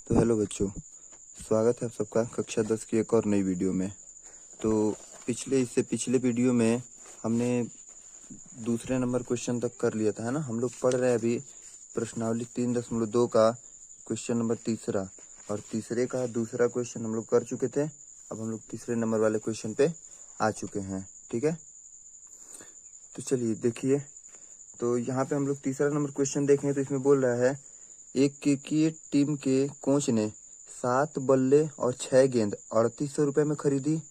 तो हेलो बच्चों, स्वागत है आप सबका कक्षा 10 की एक और नई वीडियो में। तो इससे पिछले वीडियो में हमने दूसरे नंबर क्वेश्चन तक कर लिया था, है ना। हम लोग पढ़ रहे हैं अभी प्रश्नावली 3.2 का क्वेश्चन नंबर तीसरा, और तीसरे का दूसरा क्वेश्चन हम लोग कर चुके थे। अब हम लोग तीसरे नंबर वाले क्वेश्चन पे आ चुके हैं, ठीक है। तो चलिए देखिए, तो यहाँ पे हम लोग तीसरा नंबर क्वेश्चन देखें तो इसमें बोल रहा है, एक क्रिकेट टीम के कोच ने 7 बल्ले और 6 गेंद 3800 रुपये में खरीदी।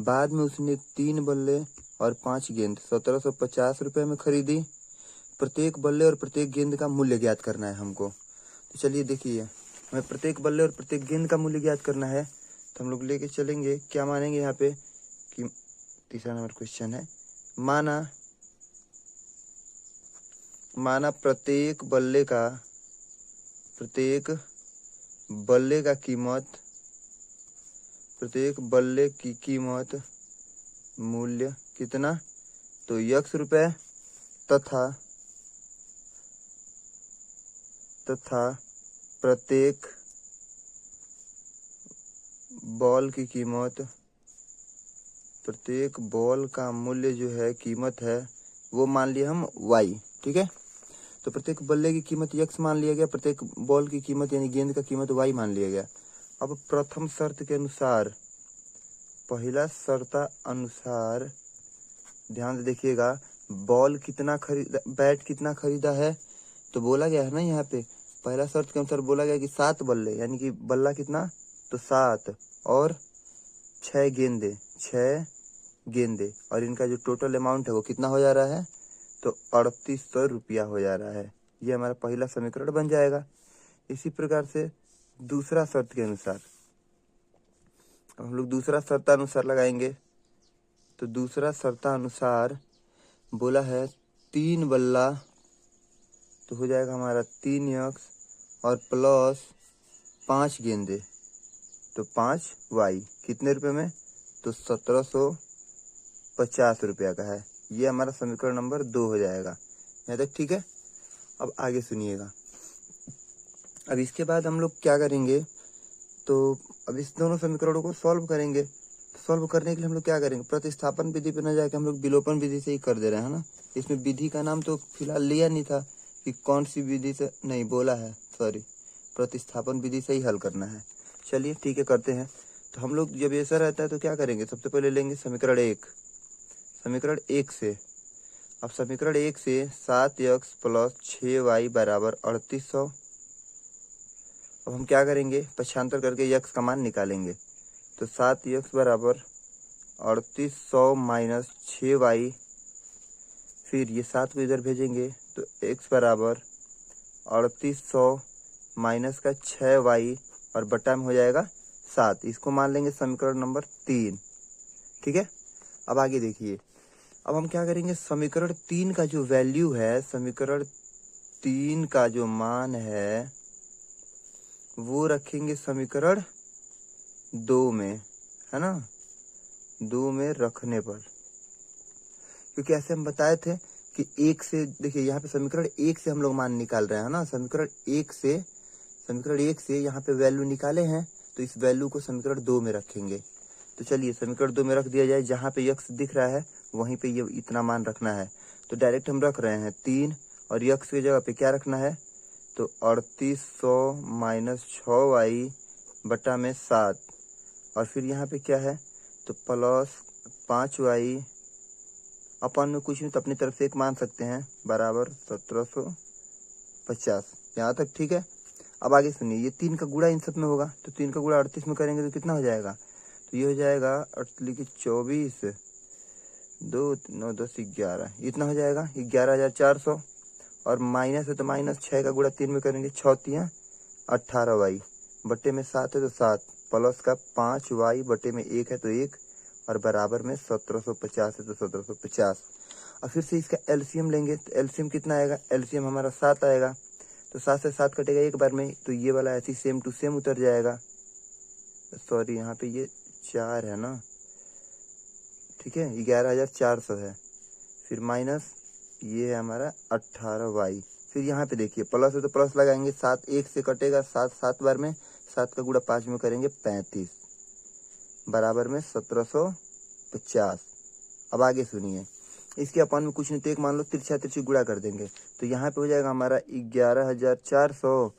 बाद में उसने 3 बल्ले और 5 गेंद 1750 रुपये में खरीदी। प्रत्येक बल्ले और प्रत्येक गेंद का मूल्य ज्ञात करना है हमको। तो चलिए देखिए, हमें प्रत्येक बल्ले और प्रत्येक गेंद का मूल्य ज्ञात करना है। तो हम लोग लेके चलेंगे, क्या मानेंगे यहाँ पे कि तीसरा नंबर क्वेश्चन है, माना प्रत्येक बल्ले की कीमत मूल्य कितना, तो x रुपए तथा प्रत्येक बॉल का मूल्य जो है, कीमत है, वो मान लिया हम y, ठीक है। तो प्रत्येक बल्ले की कीमत x मान लिया गया, प्रत्येक बॉल की कीमत यानी गेंद का कीमत y मान लिया गया। अब प्रथम शर्त के अनुसार, पहला शर्त अनुसार ध्यान से देखिएगा, बैट कितना खरीदा है, तो बोला गया है ना यहाँ पे, पहला शर्त के अनुसार बोला गया कि 7 बल्ले, यानी कि बल्ला कितना, तो 7 और 6 गेंदे, और इनका जो टोटल अमाउंट है वो कितना हो जा रहा है, तो 3800 रुपया हो जा रहा है। ये हमारा पहला समीकरण बन जाएगा। इसी प्रकार से दूसरा शर्त के अनुसार, अब हम लोग दूसरा शर्तानुसार लगाएंगे। तो दूसरा शर्तानुसार बोला है 3 बल्ला, तो हो जाएगा हमारा 3x और प्लस 5 गेंदे, तो 5y कितने रुपए में, तो 1750 रुपया का है। ये हमारा समीकरण नंबर 2 हो जाएगा। यहाँ तक ठीक है। अब आगे सुनिएगा। अब इसके बाद हम लोग क्या करेंगे, तो अब इस दोनों समीकरणों को सॉल्व करेंगे। सॉल्व करने के लिए हम लोग क्या करेंगे, प्रतिस्थापन विधि पे न जाके हम लोग विलोपन विधि से ही कर दे रहे हैं, है ना। इसमें विधि का नाम तो फिलहाल लिया नहीं था कि कौन सी विधि से, नहीं बोला है, सॉरी, प्रतिस्थापन विधि से ही हल करना है। चलिए ठीक है, करते हैं। तो हम लोग जब ऐसा रहता है तो क्या करेंगे, सबसे पहले लेंगे समीकरण 1 से। अब समीकरण 1 से 7x प्लस 6y बराबर 3800। अब हम क्या करेंगे, पक्षांतर करके x का मान निकालेंगे। तो 7x बराबर 3800 माइनस 6y, फिर ये 7 को इधर भेजेंगे तो x बराबर 3800 माइनस का 6y और बटा में हो जाएगा 7। इसको मान लेंगे समीकरण नंबर 3, ठीक है। अब आगे देखिए, अब हम क्या करेंगे, समीकरण 3 का जो वैल्यू है, समीकरण 3 का जो मान है वो रखेंगे समीकरण 2 में, है ना, 2 में रखने पर, क्योंकि ऐसे हम बताए थे कि 1 से, देखिए यहाँ पे समीकरण 1 से हम लोग मान निकाल रहे हैं, ना। समीकरण 1 से यहाँ पे वैल्यू निकाले हैं, तो इस वैल्यू को समीकरण 2 में रखेंगे। तो चलिए समीकरण 2 में रख दिया जाए। जहाँ पे x दिख रहा है वहीं पे ये इतना मान रखना है। तो डायरेक्ट हम रख रहे हैं 3, और x की जगह पे क्या रखना है, तो 3800 माइनस 6y बटा में 7, और फिर यहाँ पे क्या है, तो प्लस 5y, अपन में कुछ नहीं तो अपनी तरफ से एक मान सकते हैं, बराबर 1750। यहाँ तक ठीक है। अब आगे सुनिए, ये 3 का गुणा इन सब में होगा, तो 3 का गुणा 38 में करेंगे तो कितना हो जाएगा, तो ये हो जाएगा 24, 2 9 10 11, इतना हो जाएगा 11,400। और माइनस है तो माइनस 6 का गुणा 3 में करेंगे, 6 3 18y बटे में 7 है तो 7, प्लस का 5y बटे में 1 है तो 1, और बराबर में 1750 है तो 1750। और फिर से इसका एलसीएम लेंगे, तो एलसीएम कितना आएगा, एलसीएम हमारा 7 आएगा। तो 7 से 7 कटेगा एक बार में, तो ये वाला ऐसी सेम टू सेम उतर जाएगा। सॉरी, यहाँ पे ये 4 है ना, ठीक है, 11,400 है। फिर माइनस ये है हमारा 18y। फिर यहाँ पे देखिए प्लस है तो प्लस लगाएंगे, 7 1 से कटेगा, 7 7 बार में 7 का गुणा 5 में करेंगे 35 बराबर में 1750। अब आगे सुनिए, इसके अपन में कुछ नहीं तो एक मान लो तिरछा तिरछी गुणा कर देंगे तो यहाँ पे हो जाएगा हमारा 11,400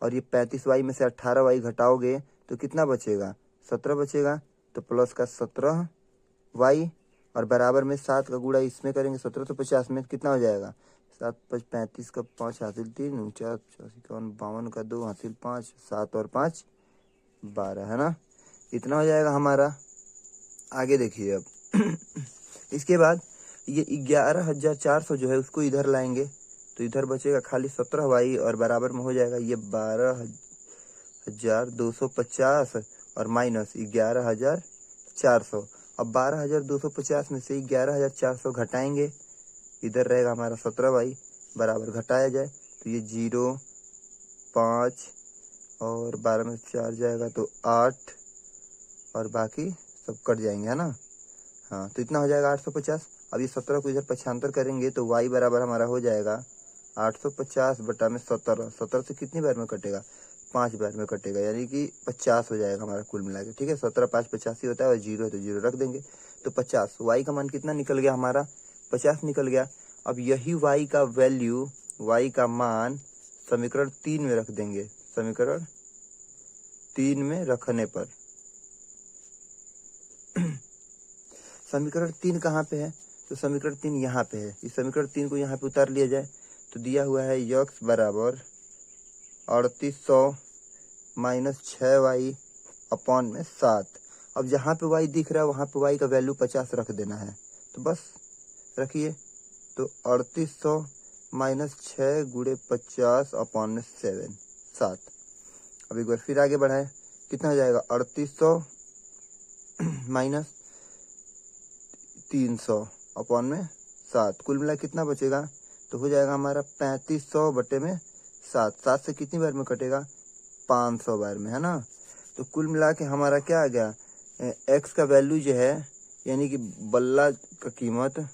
और ये 35y में से 18y घटाओगे तो कितना बचेगा, 17 बचेगा। तो प्लस का 17y और बराबर में 7 का गुणा इसमें करेंगे 1750 में कितना हो जाएगा, 7 5 35 का 5 हासिल 3 49 51 52 का 2 हासिल 5 7 और 5 12 है ना, इतना हो जाएगा हमारा। आगे देखिए अब इसके बाद ये 11,400 जो है उसको इधर लाएंगे तो इधर बचेगा खाली 17y और बराबर में हो जाएगा ये 12,250 और माइनस 11,400। अब 12,250 में से 11,400 घटाएंगे, इधर रहेगा हमारा 17y बराबर घटाया जाए तो ये 0 5 और 12 में 4 जाएगा तो 8 और बाकी सब कट जाएंगे है ना। हाँ तो इतना हो जाएगा 850। अब ये 17 को इधर पक्षांतर करेंगे तो y बराबर हमारा हो जाएगा 850 बटा में 17। 17 से कितनी बार में कटेगा, 5 बार में कटेगा, यानी कि 50 हो जाएगा हमारा कुल मिला के। ठीक है, 17 5 85 होता है और 0 है तो 0 रख देंगे तो 50। y का मान कितना निकल गया हमारा, 50 निकल गया। अब यही y का वैल्यू, y का मान समीकरण 3 में रख देंगे। समीकरण 3 में रखने पर समीकरण 3 कहाँ पे है, तो समीकरण 3 यहाँ पे है। इस समीकरण 3 को यहाँ पे उतार लिया जाए तो दिया हुआ है x बराबर 3800 माइनस 6y अपॉन में 7। अब जहाँ पे y दिख रहा है वहाँ पे y का वैल्यू 50 रख देना है तो बस रखिए। तो 3800 माइनस 6 गुणे 50 अपॉन में 7। अब एक बार फिर आगे बढ़ाए, कितना हो जाएगा 3800 माइनस 300 अपॉन में 7, कुल मिला कितना बचेगा, तो हो जाएगा हमारा 3500 बटे में 7। 7 से कितनी बार में कटेगा, 500 बार में है ना। तो कुल मिला के हमारा क्या आ गया, x का वैल्यू जो है यानी कि बल्ला का कीमत,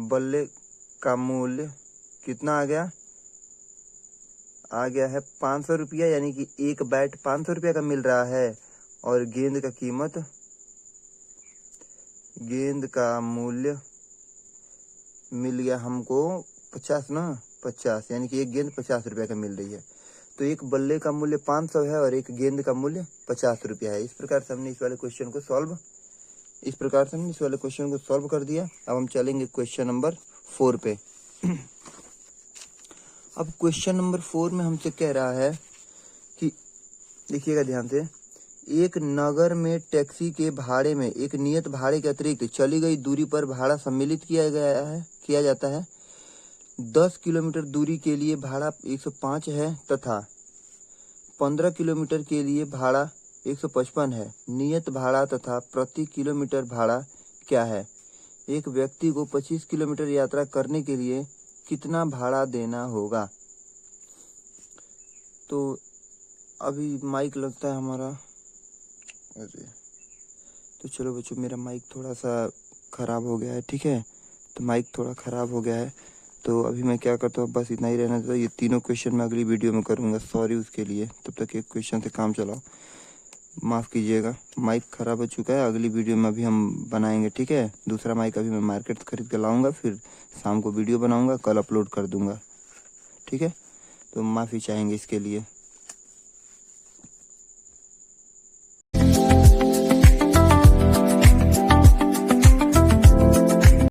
बल्ले का मूल्य कितना आ गया है 500 रुपया, यानी कि एक बैट 500 रुपया का मिल रहा है। और गेंद का कीमत, गेंद का मूल्य मिल गया हमको 50 ना, 50, यानी कि एक गेंद 50 रुपया का मिल रही है। तो एक बल्ले का मूल्य 500 है और एक गेंद का मूल्य 50 रुपया है। इस प्रकार से हमने इस वाले क्वेश्चन को सॉल्व कर दिया। अब हम चलेंगे क्वेश्चन नंबर 4 पे। अब क्वेश्चन नंबर 4 में हमसे कह रहा है कि देखिएगा ध्यान से, एक नगर में टैक्सी के भाड़े में एक नियत भाड़े के अतिरिक्त चली गई दूरी पर भाड़ा सम्मिलित किया जाता है। 10 किलोमीटर दूरी के लिए भाड़ा 105 है तथा 15 किलोमीटर के लिए भाड़ा 155 है। नियत भाड़ा तथा प्रति किलोमीटर भाड़ा क्या है। एक व्यक्ति को 25 किलोमीटर यात्रा करने के लिए कितना भाड़ा देना होगा। तो अभी माइक लगता है हमारा, अरे तो चलो बच्चों, मेरा माइक थोड़ा सा ख़राब हो गया है। ठीक है, तो माइक थोड़ा ख़राब हो गया है तो अभी मैं क्या करता हूँ, बस इतना ही रहना था। ये तीनों क्वेश्चन मैं अगली वीडियो में करूँगा, सॉरी उसके लिए। तब तक एक क्वेश्चन से काम चलाओ, माफ़ कीजिएगा। माइक ख़राब हो चुका है, अगली वीडियो में अभी हम बनाएंगे। ठीक है, दूसरा माइक अभी मैं मार्केट से खरीद कर लाऊंगा, फिर शाम को वीडियो बनाऊंगा, कल अपलोड कर दूंगा। ठीक है, तो माफ़ी चाहेंगे इसके लिए।